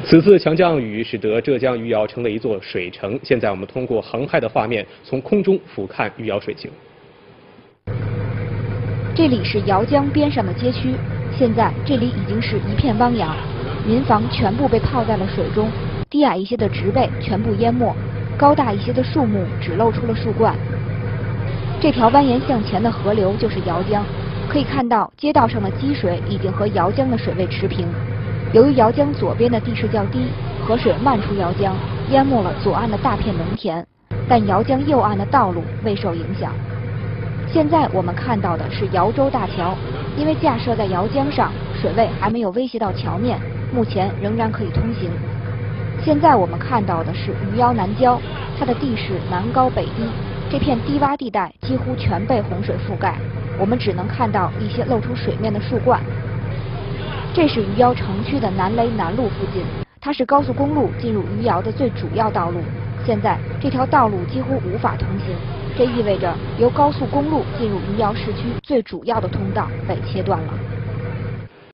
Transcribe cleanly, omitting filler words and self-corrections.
此次强降雨使得浙江余姚成了一座水城。现在我们通过航拍的画面，从空中俯瞰余姚水情。这里是姚江边上的街区，现在这里已经是一片汪洋，民房全部被泡在了水中，低矮一些的植被全部淹没，高大一些的树木只露出了树冠。这条蜿蜒向前的河流就是姚江，可以看到街道上的积水已经和姚江的水位持平。由于姚江左边的地势较低，河水漫出姚江，淹没了左岸的大片农田，但姚江右岸的道路未受影响。现在我们看到的是姚州大桥，因为架设在姚江上，水位还没有威胁到桥面，目前仍然可以通行。现在我们看到的是余姚南郊，它的地势南高北低，这片低洼地带几乎全被洪水覆盖，我们只能看到一些露出水面的树冠。这是余姚城区的南雷南路附近，它是高速公路进入余姚的最主要道路。现在这条道路几乎无法通行，这意味着由高速公路进入余姚市区最主要的通道被切断了。